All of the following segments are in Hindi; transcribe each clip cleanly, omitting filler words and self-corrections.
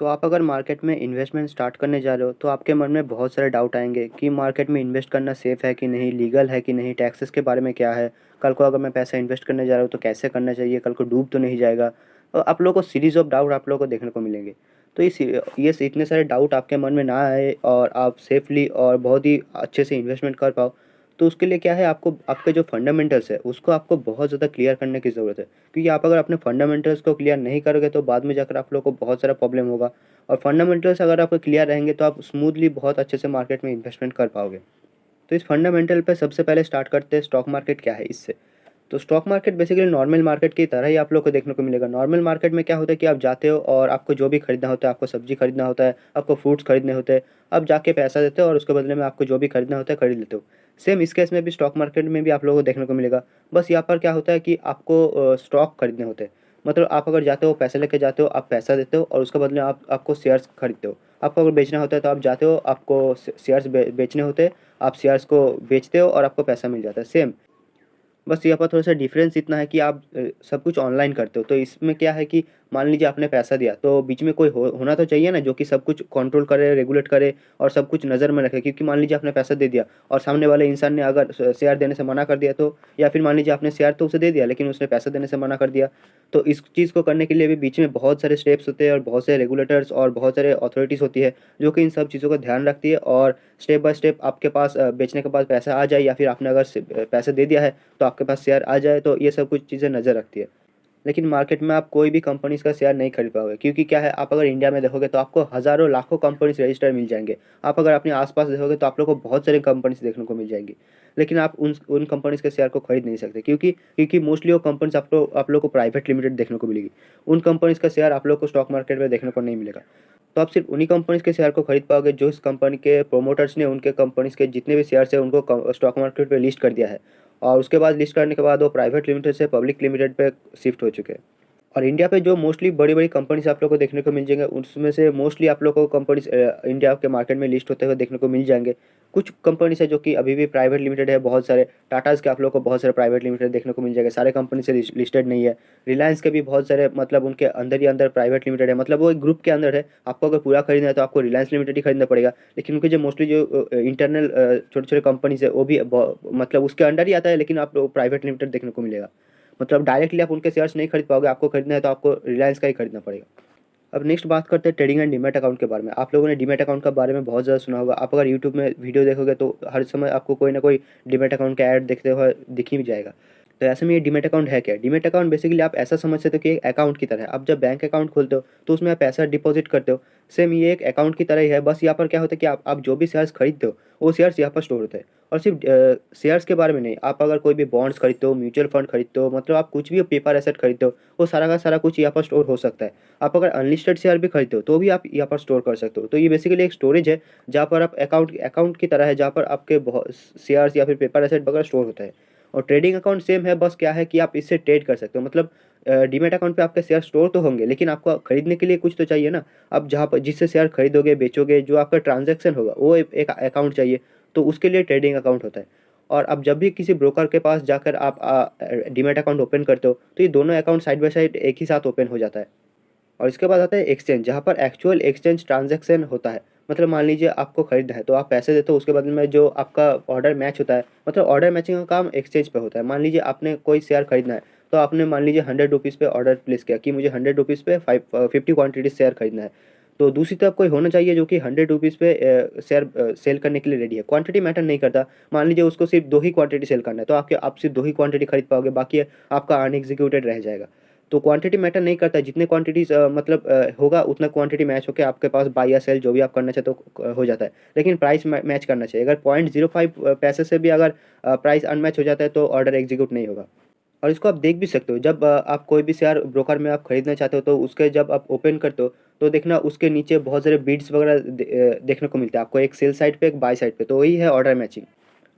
आप अगर मार्केट में इन्वेस्टमेंट स्टार्ट करने जा रहे हो तो आपके मन में बहुत सारे डाउट आएंगे कि मार्केट में इन्वेस्ट करना सेफ़ है कि नहीं, लीगल है कि नहीं, टैक्सेस के बारे में क्या है, कल को अगर मैं पैसा इन्वेस्ट करने जा रहा हूँ तो कैसे करना चाहिए, कल को डूब तो नहीं जाएगा। और आप लोगों को सीरीज़ ऑफ डाउट आप लोगों को देखने को मिलेंगे। तो इतने सारे डाउट आपके मन में ना आए और आप सेफली और बहुत ही अच्छे से इन्वेस्टमेंट कर पाओ, तो उसके लिए क्या है, आपको आपके जो फंडामेंटल्स है उसको आपको बहुत ज़्यादा क्लियर करने की ज़रूरत है। क्योंकि आप अगर अपने फंडामेंटल्स को क्लियर नहीं करोगे तो बाद में जाकर आप लोगों को बहुत सारा प्रॉब्लम होगा। और फंडामेंटल्स अगर आपके क्लियर रहेंगे तो आप स्मूथली बहुत अच्छे से मार्केट में इन्वेस्टमेंट कर पाओगे। तो इस फंडामेंटल पे सबसे पहले स्टार्ट करते हैं, स्टॉक मार्केट क्या है इससे। तो stock market basically normal market की तरह ही आप लोग को देखने को मिलेगा। नॉर्मल मार्केट में क्या होता है कि आप जाते हो और आपको जो भी खरीदना होता है, आपको सब्जी खरीदना होता है, आपको फ्रूट्स खरीदने होते हैं, आप जाके पैसा देते हो और उसके बदले में आपको जो भी खरीदना होता है खरीद लेते हो। सेम इस केस में भी स्टॉक मार्केट में भी आप लोगों को देखने को मिलेगा। बस यहाँ पर क्या होता है कि आपको स्टॉक खरीदने होते हैं। मतलब आप अगर जाते हो, पैसे लेके जाते हो, आप पैसा देते हो और उसके बदले में आपको शेयर्स खरीदते हो। आपको अगर बेचना होता है तो आप जाते हो, आपको शेयर्स बेचने होते हैं, आप शेयर्स को बेचते हो और आपको पैसा मिल जाता है। सेम, बस यहाँ पर थोड़ा-सा डिफ़रेंस इतना है कि आप सब कुछ ऑनलाइन करते हो, तो इसमें क्या है कि मान लीजिए आपने पैसा दिया, तो बीच में कोई हो होना तो चाहिए ना जो कि सब कुछ कंट्रोल करे, रेगुलेट करे और सब कुछ नज़र में रखे। क्योंकि मान लीजिए आपने पैसा दे दिया और सामने वाले इंसान ने अगर शेयर देने से मना कर दिया तो, या फिर मान लीजिए आपने शेयर तो उसे दे दिया लेकिन उसने पैसा देने से मना कर दिया, तो इस चीज़ को करने के लिए भी बीच में बहुत सारे स्टेप्स होते हैं और बहुत सारे रेगुलेटर्स और बहुत सारे अथॉरिटीज़ होती है, जो कि इन सब चीज़ों का ध्यान रखती है और स्टेप बाय स्टेप आपके पास बेचने के बाद पैसा आ जाए या फिर आपने अगर पैसा दे दिया है तो आपके पास शेयर आ जाए, तो ये सब कुछ चीज़ें नज़र रखती है। लेकिन मार्केट में आप कोई भी कंपनीज़ का शेयर नहीं खरीद पाओगे, क्योंकि क्या है, आप अगर इंडिया में देखोगे तो आपको हज़ारों लाखों कंपनीज़ रजिस्टर मिल जाएँगे। आप अगर अपने आस-पास देखोगे तो आप लोग को बहुत सारी कंपनीज़ देखने को मिल जाएँगी। लेकिन आप उन कंपनीज़ के शेयर को खरीद नहीं सकते, क्योंकि मोस्टली वो कंपनीज़ आप लोग को प्राइवेट लिमिटेड देखने को मिलेगी। उन कंपनीज़ का शेयर आप लोग को स्टॉक मार्केट में देखने को नहीं मिलेगा। तो आप सिर्फ़ उन्हीं कंपनीज़ के शेयर को खरीद पाओगे जो इस कंपनी के प्रोमोटर्स ने उनके कंपनीज़ के जितने भी शेयर्स हैं उनको स्टॉक मार्केट पे लिस्ट कर दिया है। और उसके बाद लिस्ट करने के बाद वो प्राइवेट लिमिटेड से पब्लिक लिमिटेड पे शिफ्ट हो चुके हैं। और इंडिया पे जो मोस्टली बड़ी-बड़ी कंपनीज़ आप लोग को देखने को मिल जाएँगे, उसमें से मोस्टली आप लोग को कंपनीज़ इंडिया के मार्केट में लिस्ट होते हुए देखने को मिल जाएँगे। कुछ कंपनीज़ है जो कि अभी भी प्राइवेट लिमिटेड है, बहुत सारे टाटाज़ के आप लोग को बहुत सारे प्राइवेट लिमिटेड देखने को मिल जाएँगे, सारे कंपनी से लिस्टेड नहीं है। रिलायंस के भी बहुत सारे, मतलब उनके अंदर ही अंदर प्राइवेट लिमिटेड है, मतलब वो एक ग्रुप के अंदर है। आपको अगर पूरा खरीदना है तो आपको रिलायंस लिमिटेड ही खरीदना पड़ेगा। लेकिन उनके जो मोस्टली जो इंटरनल छोटे-छोटे कंपनीज़ है वो भी मतलब उसके अंडर ही आता है, लेकिन आपको प्राइवेट लिमिटेड देखने को मिलेगा। मतलब डायरेक्टली आप उनके शेयर्स नहीं खरीद पाओगे, आपको खरीदना है तो आपको रिलायंस का ही खरीदना पड़ेगा। अब नेक्स्ट बात करते हैं ट्रेडिंग एंड डीमैट अकाउंट के बारे में। आप लोगों ने डीमैट अकाउंट के बारे में बहुत ज़्यादा सुना होगा। आप अगर यूट्यूब में वीडियो देखोगे तो हर समय आपको कोई ना कोई डीमैट अकाउंट का ऐड देखते हुए दिख ही जाएगा। तो ऐसे में ये डीमैट अकाउंट है क्या? डीमैट अकाउंट बेसिकली आप ऐसा समझ सकते हो कि एक अकाउंट की तरह है। आप जब बैंक अकाउंट खोलते हो तो उसमें आप पैसा डिपॉज़िट करते हो। सेम ये एक अकाउंट की तरह ही है, बस यहाँ पर क्या होता है कि आप जो भी शेयर्स खरीदते हो, वो शेयर्स यहाँ पर स्टोर होते हैं। और सिर्फ़ शेयर्स के बारे में नहीं, आप अगर कोई भी बॉन्ड्स खरीदते हो, म्यूचुअल फंड खरीदते हो, मतलब आप कुछ भी पेपर एसेट खरीदते हो, वो सारा का सारा कुछ यहाँ पर स्टोर हो सकता है। आप अगर अनलिस्टेड शेयर भी खरीदते हो, तो भी आप यहाँ पर स्टोर कर सकते हो। तो ये बेसिकली एक स्टोरेज है, जहाँ पर आप अकाउंट अकाउंट की तरह है, जहाँ पर आपके बहुत शेयर्स या फिर पेपर एसेट वगैरह स्टोर होता है। और ट्रेडिंग अकाउंट सेम है, बस क्या है कि आप इससे ट्रेड कर सकते हो। मतलब डीमैट अकाउंट पे आपके शेयर स्टोर तो होंगे, लेकिन आपको खरीदने के लिए कुछ तो चाहिए ना। आप जहाँ पर जिससे शेयर खरीदोगे, बेचोगे, जो आपका ट्रांज़ैक्शन होगा, वो एक अकाउंट चाहिए, तो उसके लिए ट्रेडिंग अकाउंट होता है। और अब जब भी किसी ब्रोकर के पास जाकर आप डीमैट अकाउंट ओपन करते हो, तो ये दोनों अकाउंट साइड बाय साइड एक ही साथ ओपन हो जाता है। और इसके बाद आता है एक्सचेंज, जहाँ पर एक्चुअल एक्सचेंज ट्रांज़ैक्शन होता है। मतलब मान लीजिए आपको खरीदना है, तो आप पैसे देते हो, उसके बदले में जो आपका ऑर्डर मैच होता है, मतलब ऑर्डर मैचिंग का काम एक्सचेंज पे होता है। मान लीजिए आपने कोई शेयर खरीदना है, तो आपने मान लीजिए ₹100 पे ऑर्डर प्लेस किया कि मुझे ₹100 पे 50 क्वांटिटी शेयर खरीदना है। तो दूसरी तरफ कोई होना चाहिए जो कि ₹100 पे शेयर सेल करने के लिए रेडी है। क्वांटिटी मैटर नहीं करता। मान लीजिए उसको सिर्फ़ 2 ही क्वांटिटी सेल करना है, तो आप सिर्फ़ 2 ही क्वांटिटी खरीद पाओगे, बाकी आपका अनएक्ज़िक्यूटेड रह जाएगा। तो क्वांटिटी मैटर नहीं करता, जितने क्वांटिटीज़ मतलब होगा उतना क्वांटिटी मैच होके आपके पास बाय या सेल जो भी आप करना चाहते हो हो जाता है। लेकिन प्राइस मैच करना चाहिए। अगर 0.05 पैसे से भी अगर प्राइस अनमैच हो जाता है तो ऑर्डर एग्ज़ीक्यूट नहीं होगा। और इसको आप देख भी सकते हो, जब आप कोई भी शेयर ब्रोकर में आप खरीदना चाहते हो तो उसके जब आप ओपन करते हो, तो देखना उसके नीचे बहुत सारे बिड्स वगैरह देखने को मिलते हैं आपको, एक सेल साइड पे, एक बाय साइड पे, तो वही है ऑर्डर मैचिंग।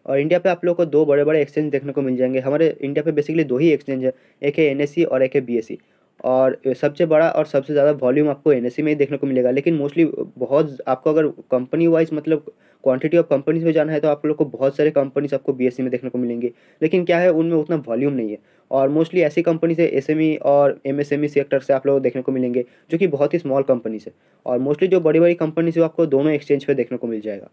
और इंडिया पे आप लोग को 2 बड़े-बड़े एक्सचेंज देखने को मिल जाएँगे। हमारे इंडिया पे बेसिकली 2 ही एक्सचेंज है, एक है एनएसई और एक है बीएसई। और सबसे बड़ा और सबसे ज़्यादा वॉल्यूम आपको एनएससी में ही देखने को मिलेगा। लेकिन मोस्टली बहुत आपको अगर कंपनी वाइज़ मतलब क्वांटिटी ऑफ कंपनीज़ में जाना है तो आप लोग को बहुत सारे कंपनीज़ आपको बीएसई में देखने को मिलेंगे। लेकिन क्या है उनमें उतना वॉल्यूम नहीं है और मोस्टली ऐसी कंपनीज़ है एसएमई और एमएसएमई सेक्टर से आप लोग को देखने को मिलेंगे जो कि बहुत ही स्मॉल कंपनीज़ है। और मोस्टली जो बड़ी-बड़ी कंपनीज़ है वो आपको दोनों एक्सचेंज पे देखने को मिल जाएगा।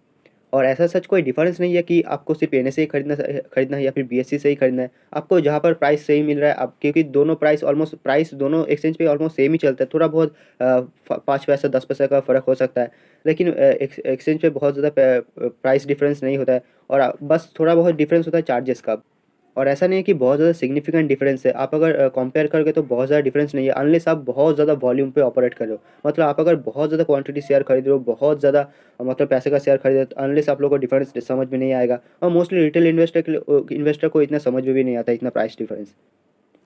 और ऐसा सच कोई डिफरेंस नहीं है कि आपको सिर्फ एनएस से ही खरीदना है या फिर बीएसई से ही खरीदना है। आपको जहाँ पर प्राइस सही मिल रहा है आप क्योंकि दोनों प्राइस दोनों एक्सचेंज पे ऑलमोस्ट सेम ही चलता है। थोड़ा बहुत 5 पैसा 10 पैसे का फ़र्क हो सकता है। लेकिन एक्सचेंज पे बहुत ज़्यादा प्राइस डिफरेंस नहीं होता है और बस थोड़ा बहुत डिफरेंस होता है चार्जेस का। और ऐसा नहीं है कि बहुत ज़्यादा सिग्निफिकेंट डिफरेंस है। आप अगर कंपेयर करोगे तो बहुत ज़्यादा डिफरेंस नहीं है अनलेस आप बहुत ज़्यादा वॉल्यूम पे ऑपरेट कर रहे हो। मतलब आप अगर बहुत ज़्यादा क्वांटिटी शेयर खरीद रहे हो, बहुत ज़्यादा मतलब पैसे का शेयर खरीद रहे हो तो अनलेस आप लोगों को डिफरेंस समझ में नहीं आएगा और मोस्टली रिटेल इन्वेस्टर को इतना समझ में भी नहीं आता इतना प्राइस डिफरेंस।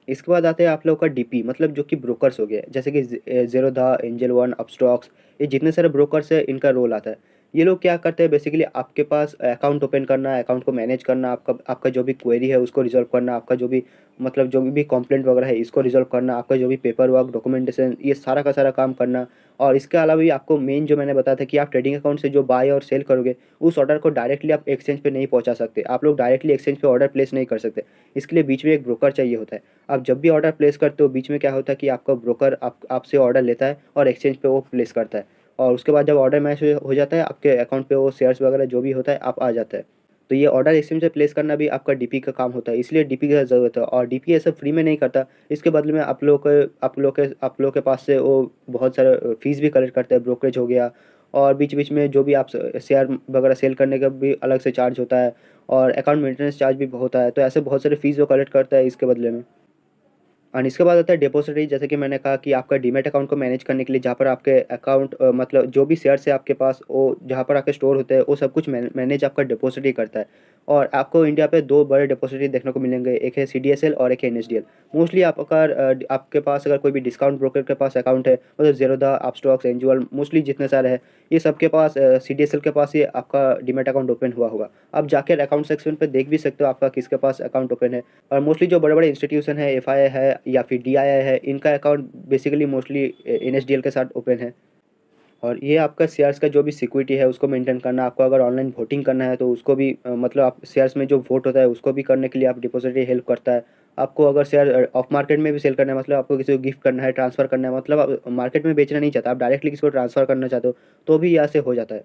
इसके बाद आते हैं आप लोगों का डीपी मतलब जो कि ब्रोकर्स हो गए जैसे कि ज़ेरोधा, एंजल वन, अपस्टॉक्स ये जितने सारे ब्रोकर्स हैं इनका रोल आता है। ये लोग क्या करते हैं बेसिकली आपके पास अकाउंट ओपन करना, अकाउंट को मैनेज करना, आपका आपका जो भी क्वेरी है उसको रिज़ॉल्व करना, आपका जो भी मतलब जो भी कंप्लेंट वगैरह है इसको रिज़ॉल्व करना, आपका जो भी पेपर वर्क, डॉक्यूमेंटेशन ये सारा का सारा काम करना। और इसके अलावा भी आपको मेन जो मैंने बताया था कि आप ट्रेडिंग अकाउंट से जो बाय और सेल करोगे, उस ऑर्डर को डायरेक्टली आप एक्सचेंज पे नहीं पहुँचा सकते। आप लोग डायरेक्टली एक्सचेंज पे ऑर्डर प्लेस नहीं कर सकते। इसके लिए बीच में एक ब्रोकर चाहिए होता है। आप जब भी ऑर्डर प्लेस करते हो बीच में क्या होता है कि आपका ब्रोकर आपसे ऑर्डर लेता है और एक्सचेंज पे वो प्लेस करता है और उसके बाद जब ऑर्डर मैच हो जाता है आपके अकाउंट पे वो शेयर्स वगैरह जो भी होता है आप आ जाता है। तो ये ऑर्डर एक्सचेंज पे प्लेस करना भी आपका डीपी का काम होता है इसलिए डीपी की ज़रूरत है और डीपी ऐसा फ्री में नहीं करता। इसके बदले में आप लोग के पास से वो बहुत सारे फीस भी कलेक्ट करता है ब्रोकरेज हो गया और बीच-बीच में जो भी आप शेयर वगैरह सेल करने का भी अलग से चार्ज होता है और अकाउंट मेंटेनेंस चार्ज भी होता है। तो ऐसे बहुत सारे फीस वो कलेक्ट करता है इसके बदले में। एंड इसके बाद आता है डिपॉज़िटरी जैसे कि मैंने कहा कि आपका डीमैट अकाउंट को मैनेज करने के लिए जहाँ पर आपके अकाउंट मतलब जो भी शेयर्स है आपके पास वो जहाँ पर आपके स्टोर होते हैं वो सब कुछ मैनेज आपका डिपॉज़िटरी करता है। और आपको इंडिया पे 2 बड़े डिपॉज़िटरी देखने को मिलेंगे, एक है सीडीएसएल और एक है एनएसडीएल। मोस्टली आप अगर आपके पास अगर कोई भी डिस्काउंट ब्रोकर के पास अकाउंट है मतलब ज़ेरोधा, अपस्टॉक्स, एंजुअल मोस्टली जितने सारे हैं, ये सबके पास सीडीएसएल के पास ही आपका डीमैट अकाउंट ओपन हुआ होगा। आप जाकर अकाउंट सेक्शन पे देख भी सकते हो आपका किसके पास अकाउंट ओपन है। और मोस्टली जो बड़े-बड़े इंस्टीट्यूशन है, एफआईआई है या फिर डीआईआई है, इनका अकाउंट बेसिकली मोस्टली एनएसडीएल के साथ ओपन है। और ये आपका शेयर्स का जो भी सिक्योरिटी है उसको मेंटेन करना, आपको अगर ऑनलाइन वोटिंग करना है तो उसको भी मतलब आप शेयर्स में जो वोट होता है उसको भी करने के लिए आप डिपॉज़िटरी हेल्प करता है। आपको अगर शेयर ऑफ मार्केट में भी सेल करना है मतलब आपको किसी को गिफ्ट करना है, ट्रांसफ़र करना है मतलब आप मार्केट में बेचना नहीं चाहते, आप डायरेक्टली किसी को ट्रांसफ़र करना चाहते हो, तो भी यहाँ से हो जाता है।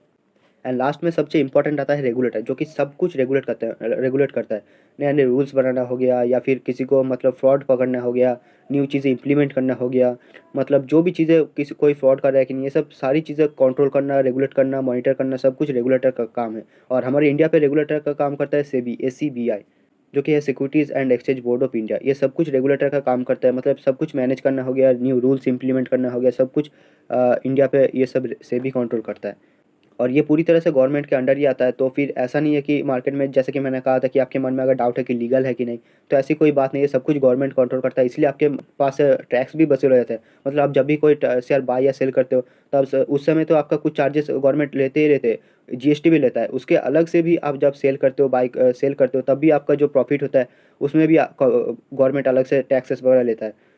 एंड लास्ट में सबसे इम्पोर्टेंट आता है रेगुलेटर जो कि सब कुछ रेगुलेट करता है। नए-नए रूल्स बनाना हो गया या फिर किसी को मतलब फ्रॉड पकड़ना हो गया, न्यू चीज़ें इम्प्लीमेंट करना हो गया, मतलब जो भी चीज़ें किसी कोई फ्रॉड कर रहा है कि नहीं, ये सब सारी चीज़ें कंट्रोल करना, रेगुलेट करना, मॉनिटर करना सब कुछ रेगुलेटर का काम है। और हमारे इंडिया पे रेगुलेटर का काम करता है सेबी, एसीबीआई जो कि है securities and exchange board of India. ये सब कुछ रेगुलेटर का काम करता है मतलब सब कुछ मैनेज करना हो गया, न्यू रूल्स इम्प्लीमेंट करना हो गया, सब कुछ इंडिया पे ये सब सेबी कंट्रोल करता है। और ये पूरी तरह से गवर्नमेंट के अंडर ही आता है, तो फिर ऐसा नहीं है कि मार्केट में जैसे कि मैंने कहा था कि आपके मन में अगर डाउट है कि लीगल है कि नहीं, तो ऐसी कोई बात नहीं है, सब कुछ गवर्नमेंट कंट्रोल करता है, इसलिए आपके पास टैक्स भी बचे रहते हैं। मतलब आप जब भी कोई शेयर बाय या सेल करते हो, तब उस समय तो आपका कुछ चार्जेस गवर्नमेंट लेते ही लेते हैं, जीएसटी भी लेता है। उसके अलग से भी आप जब सेल करते हो, सेल करते हो, तब भी आपका जो प्रॉफिट होता है, उसमें भी गवर्नमेंट अलग से टैक्सेस वगैरह लेता है।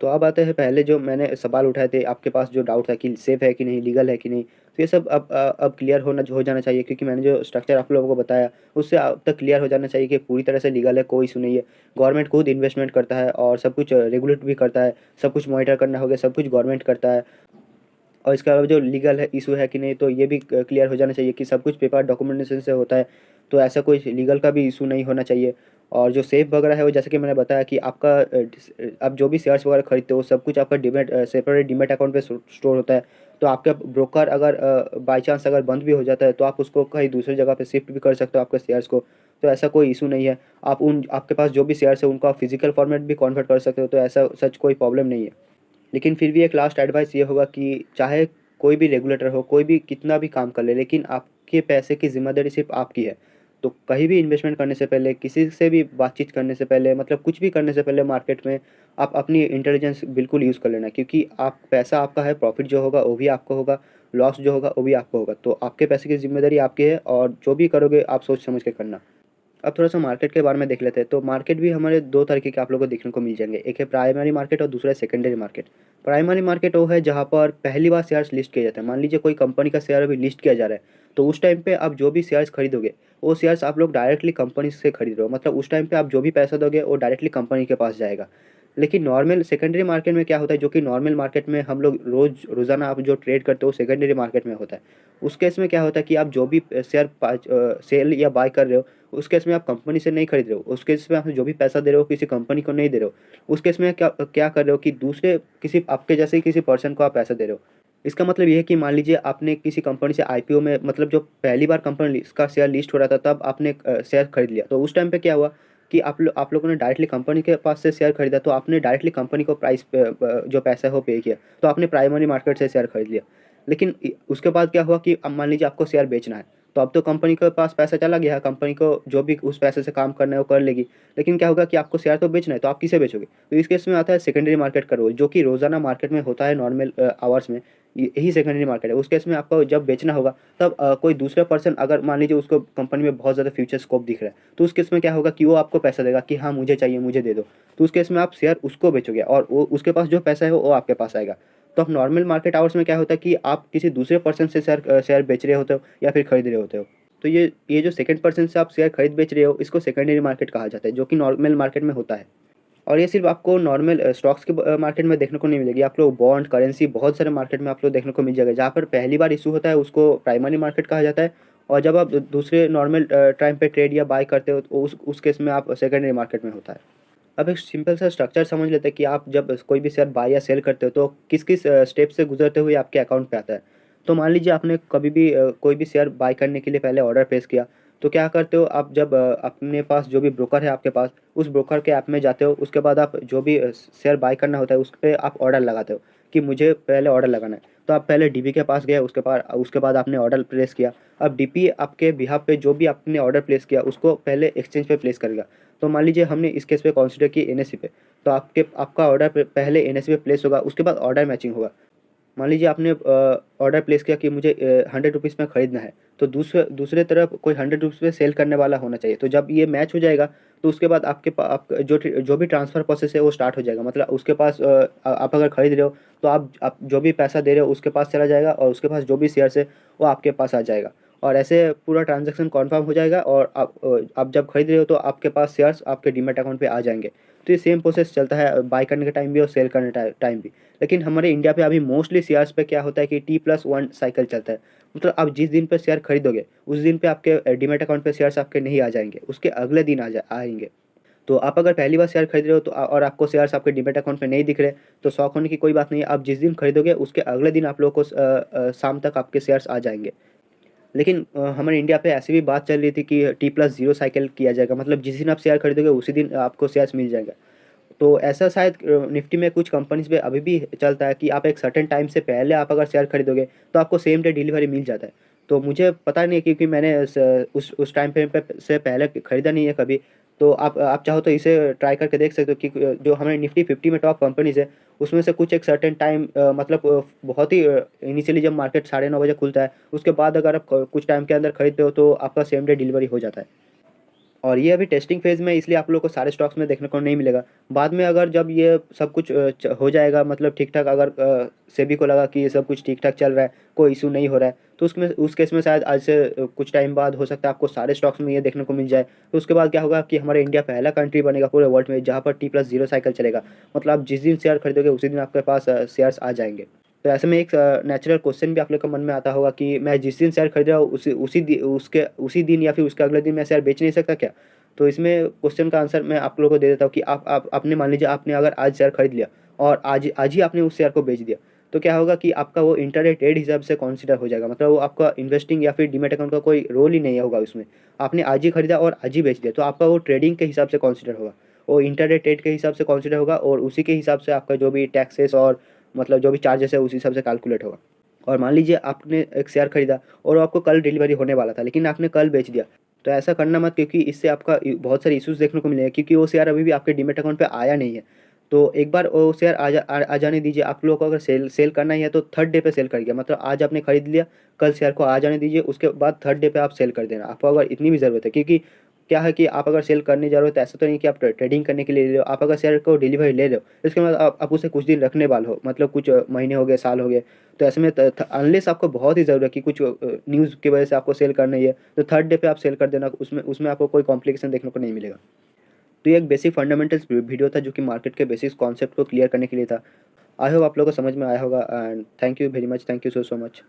तो अब आते हैं पहले जो मैंने सवाल उठाए थे, आपके पास जो डाउट था कि सेफ़ है कि नहीं, लीगल है कि नहीं, तो ये सब अब क्लियर हो जाना चाहिए क्योंकि मैंने जो स्ट्रक्चर आप लोगों को बताया, उससे अब तक क्लियर हो जाना चाहिए कि पूरी तरह से लीगल है, कोई इश्यू नहीं है। गवर्नमेंट खुद इन्वेस्टमेंट करता है और सब कुछ रेगुलेट भी करता है, सब कुछ मॉनिटर करना हो गया, सब कुछ गवर्नमेंट करता है। और इसके अलावा जो लीगल है इश्यू है कि नहीं, तो ये भी क्लियर हो जाना चाहिए कि सब कुछ पेपर डॉक्यूमेंटेशन से होता है, तो ऐसा कोई लीगल का भी इश्यू नहीं होना चाहिए। और जो सेफ वगैरह है वो जैसे कि मैंने बताया कि आपका आप जो भी शेयर्स वगैरह खरीदते हो सब कुछ आपका सेपरेट डीमैट अकाउंट पे स्टोर होता है। तो आपका ब्रोकर अगर बाय चांस अगर बंद भी हो जाता है तो आप उसको कहीं दूसरी जगह पे शिफ्ट भी कर सकते हो आपके शेयर्स को। तो ऐसा कोई इश्यू नहीं है। आप उन आपके पास जो भी शेयर्स है उनको आप फिजिकल फॉर्मेट भी कन्वर्ट कर सकते हो, तो ऐसा सच कोई प्रॉब्लम नहीं है। लेकिन फिर भी एक लास्ट एडवाइस ये होगा कि चाहे कोई भी रेगुलेटर हो, कोई भी कितना भी काम कर ले, लेकिन आपके पैसे की ज़िम्मेदारी सिर्फ़ आपकी है। तो कहीं भी इन्वेस्टमेंट करने से पहले, किसी से भी बातचीत करने से पहले, मतलब कुछ भी करने से पहले मार्केट में आप अपनी इंटेलिजेंस बिल्कुल यूज़ कर लेना क्योंकि आप पैसा आपका है, प्रॉफ़िट जो होगा वो भी आपको होगा, लॉस जो होगा वो भी आपको होगा। तो आपके पैसे की ज़िम्मेदारी आपकी है और जो भी करोगे आप सोच समझ के करना। अब थोड़ा-सा मार्केट के बारे में देख लेते हैं। तो मार्केट भी हमारे 2 तरीके के आप लोगों को देखने को मिल जाएँगे। एक है प्राइमरी मार्केट और दूसरा है सेकेंडरी मार्केट। प्राइमरी मार्केट वो है जहाँ पर पहली बार शेयर्स लिस्ट किए जाते हैं। मान लीजिए कोई कंपनी का शेयर अभी लिस्ट किया जा रहा है, तो उस टाइम पे आप जो भी शेयर्स खरीदोगे, वो शेयर्स आप लोग डायरेक्टली कंपनी से खरीद रहे हो। मतलब उस टाइम पे आप जो भी पैसा दोगे, वो डायरेक्टली कंपनी के पास जाएगा। लेकिन नॉर्मल सेकेंडरी मार्केट में क्या होता है, जो कि नॉर्मल मार्केट में हम लोग रोज़ाना आप जो ट्रेड करते हो, सेकेंडरी मार्केट में होता है। उस केस में क्या होता है कि आप जो भी शेयर सेल या बाय कर रहे हो, उस केस में आप कंपनी से नहीं खरीद रहे हो, उस केस में आप जो भी पैसा दे रहे हो किसी कंपनी को नहीं दे रहे हो। उस केस में क्या क्या कर रहे हो कि दूसरे किसी आपके जैसे ही किसी पर्सन को आप पैसा दे रहे हो। इसका मतलब ये है कि मान लीजिए आपने किसी कंपनी से आईपीओ में मतलब जो पहली बार कंपनी का शेयर लिस्ट हो रहा था तब आपने शेयर खरीद लिया। तो उस टाइम पे क्या हुआ कि आप लोगों ने डायरेक्टली कंपनी के पास से शेयर खरीदा, तो आपने डायरेक्टली कंपनी को प्राइस जो पैसा है वो पे किया। तो आपने प्राइमरी मार्केट से शेयर खरीद लिया। लेकिन उसके बाद क्या हुआ कि अब मान लीजिए आपको शेयर बेचना है, तो अब तो कंपनी के पास पैसा चला गया है, कंपनी को जो भी उस पैसे से काम करना है वो कर लेगी। लेकिन क्या होगा कि आपको शेयर तो बेचना है, तो आप किसे बेचोगे? तो इस केस में आता है सेकेंडरी मार्केट का रोल, जो कि रोज़ाना मार्केट में होता है नॉर्मल आवर्स में, यही सेकेंडरी मार्केट है। उस केस में आपको जब बेचना होगा तब कोई दूसरा पर्सन अगर मान लीजिए उसको कंपनी में बहुत ज़्यादा फ्यूचर स्कोप दिख रहा है, तो उस केस में क्या होगा कि वो आपको पैसा देगा कि हाँ, मुझे चाहिए, मुझे दे दो। तो उस केस में आप शेयर उसको बेचोगे और वो उसके पास जो पैसा है वो आपके पास आएगा। तो अब नॉर्मल मार्केट आवर्स में क्या होता है कि आप किसी दूसरे पर्सन से शेयर बेच रहे होते हो या फिर खरीद रहे होते हो। तो ये जो सेकंड पर्सन से आप शेयर खरीद बेच रहे हो, इसको सेकेंडरी मार्केट कहा जाता है, जो कि नॉर्मल मार्केट में होता है। और ये सिर्फ़ आपको नॉर्मल स्टॉक्स के मार्केट में देखने को नहीं मिलेगी, आप लोग बॉन्ड, करेंसी बहुत सारे मार्केट में आप लोग देखने को मिल जाएगा। जहाँ पर पहली बार इश्यू होता है उसको प्राइमरी मार्केट कहा जाता है, और जब आप दूसरे नॉर्मल टाइम पे ट्रेड या बाय करते हो तो उस केस में आप सेकेंडरी मार्केट में होता है। अब एक सिंपल सा स्ट्रक्चर समझ लेते हैं कि आप जब कोई भी शेयर बाय या सेल करते हो तो किस-किस स्टेप से गुज़रते हुए आपके अकाउंट पे आता है। तो मान लीजिए आपने कभी भी कोई भी शेयर बाय करने के लिए पहले ऑर्डर प्लेस किया, तो क्या करते हो आप जब अपने पास जो भी ब्रोकर है आपके पास, उस ब्रोकर के ऐप में जाते हो, उसके बाद आप जो भी शेयर बाय करना होता है उस पे आप ऑर्डर लगाते हो कि मुझे पहले ऑर्डर लगाना है। तो आप पहले डीपी के पास गए, उसके बाद आपने ऑर्डर प्लेस किया। अब डीपी आपके बिहाफ़ पे जो भी आपने ऑर्डर प्लेस किया उसको पहले एक्सचेंज पे प्लेस करेगा। तो मान लीजिए हमने इस केस पे कंसीडर की एनएसई पे, तो आपका ऑर्डर पहले एनएसई पे प्लेस होगा, उसके बाद ऑर्डर मैचिंग होगा। मान लीजिए आपने ऑर्डर प्लेस किया कि मुझे ₹100 में खरीदना है, तो दूसरे दूसरे तरफ कोई ₹100 पे सेल करने वाला होना चाहिए। तो जब ये मैच हो जाएगा, तो उसके बाद आप जो भी ट्रांसफ़र प्रोसेस है वो स्टार्ट हो जाएगा। मतलब उसके पास आप अगर खरीद रहे हो, तो आप जो भी पैसा दे रहे हो उसके पास चला जाएगा और उसके पास जो भी शेयर्स है वो आपके पास आ जाएगा। और ऐसे पूरा ट्रांज़ैक्शन कन्फर्म हो जाएगा और आप जब खरीद रहे हो तो आपके पास शेयर्स आपके डीमैट अकाउंट पे आ जाएँगे। तो ये सेम प्रोसेस चलता है बाय करने के टाइम भी और सेल करने टाइम भी। लेकिन हमारे इंडिया पे अभी मोस्टली शेयर्स पे क्या होता है कि T+1 साइकिल चलता है। मतलब आप जिस दिन पे शेयर खरीदोगे, उस दिन पे आपके डीमैट अकाउंट पे शेयर्स आपके नहीं आ जाएँगे, उसके अगले दिन आएँगे। तो आप अगर पहली बार शेयर खरीद रहे हो तो और आपको शेयर्स आपके डीमैट अकाउंट पे नहीं दिख रहे, तो शॉक होने की कोई बात नहीं है। आप जिस दिन खरीदोगे उसके अगले दिन आप लोगों को शाम तक आपके शेयर्स आ जाएँगे। लेकिन हमारे इंडिया पे ऐसी भी बात चल रही थी कि T+0 साइकिल किया जाएगा, मतलब जिस दिन आप शेयर खरीदोगे उसी दिन आपको शेयर्स मिल जाएगा। तो ऐसा शायद निफ्टी में कुछ कंपनीज़ में अभी भी चलता है कि आप एक सर्टेन टाइम से पहले आप अगर शेयर खरीदोगे, तो आपको सेम डे डिलीवरी मिल जाता है। तो मुझे पता नहीं है क्योंकि मैंने उस टाइम फ्रेम पे से पहले खरीदा नहीं है कभी। तो आप चाहो तो इसे ट्राई करके देख सकते हो कि जो हमारे निफ्टी 50 में टॉप कंपनीज़ है, उसमें से कुछ एक सर्टेन टाइम मतलब बहुत ही इनिशियली जब मार्केट 9:30 बजे खुलता है, उसके बाद अगर आप कुछ टाइम के अंदर खरीदते हो, तो आपका सेम डे डिलीवरी हो जाता है। और ये अभी टेस्टिंग फेज़ में, इसलिए आप लोगों को सारे स्टॉक्स में देखने को नहीं मिलेगा। बाद में अगर जब ये सब कुछ हो जाएगा, मतलब ठीक-ठाक, अगर सेबी को लगा कि ये सब कुछ ठीक-ठाक चल रहा है, कोई इश्यू नहीं हो रहा है, तो उस केस में शायद आज से कुछ टाइम बाद हो सकता है आपको सारे स्टॉक्स में ये देखने को मिल जाए। तो उसके बाद क्या होगा कि हमारा इंडिया पहला कंट्री बनेगा पूरे वर्ल्ड में जहाँ पर T+0 साइकिल चलेगा। मतलब आप जिस दिन शेयर खरीदोगे उसी दिन आपके पास शेयर्स आ जाएँगे। तो ऐसे में एक नेचुरल क्वेश्चन भी आप लोग के मन में आता होगा कि मैं जिस दिन शेयर खरीद रहा हूँ उसी दिन या फिर उसके अगले दिन मैं शेयर बेच नहीं सकता क्या? तो इसमें क्वेश्चन का आंसर मैं आप लोगों को दे देता हूँ कि आप आपने मान लीजिए आपने अगर आज शेयर खरीद लिया और आज आज ही आपने उस शेयर को बेच दिया, तो क्या होगा कि आपका वो इंट्राडे ट्रेड हिसाब से कंसीडर हो जाएगा। मतलब वो आपका इन्वेस्टिंग या फिर डीमैट अकाउंट का कोई रोल ही नहीं होगा उसमें। आपने आज ही खरीदा और आज ही बेच दिया, तो आपका वो ट्रेडिंग के हिसाब से कंसीडर होगा। वो इंट्राडे ट्रेड के हिसाब से कंसीडर होगा और उसी के हिसाब से आपका जो भी टैक्सेस और मतलब जो भी चार्जेस है उस हिसाब से कैलकुलेट होगा। और मान लीजिए आपने एक शेयर खरीदा और वो आपको कल डिलीवरी होने वाला था, लेकिन आपने कल बेच दिया। तो ऐसा करना मत, क्योंकि इससे आपका बहुत सारे इश्यूज़ देखने को मिलेंगे, क्योंकि वो शेयर अभी भी आपके डीमैट अकाउंट पे आया नहीं है। तो एक बार वो शेयर आ जाने दीजिए। आप लोगों को अगर सेल सेल करना ही है तो थर्ड डे पे सेल करिए। मतलब आज आपने खरीद लिया, कल शेयर को आ जाने दीजिए, उसके बाद थर्ड डे पे आप सेल कर देना, आपको अगर इतनी भी ज़रूरत है। क्योंकि क्या है कि आप अगर सेल करने जा रहे हो तो ऐसा तो नहीं कि आप ट्रेडिंग करने के लिए ले रहे हो। आप अगर शेयर को डिलीवरी ले रहे हो, इसके बाद आप उसे कुछ दिन रखने वाले हो, मतलब कुछ महीने हो गए, साल हो गए। तो ऐसे में त थ अनलेस आपको बहुत ही ज़रूरत है कि कुछ न्यूज़ की वजह से आपको सेल करना ही है, तो थर्ड डे पे आप सेल कर देना, उसमें उसमें आपको कोई कॉम्प्लिकेशन देखने को नहीं मिलेगा। तो ये एक बेसिक फंडामेंटल्स वीडियो था जो कि मार्केट के बेसिक कॉन्सेप्ट को क्लियर करने के लिए था। आई होप आप लोगों को समझ में आया होगा, and thank you very much, thank you so much.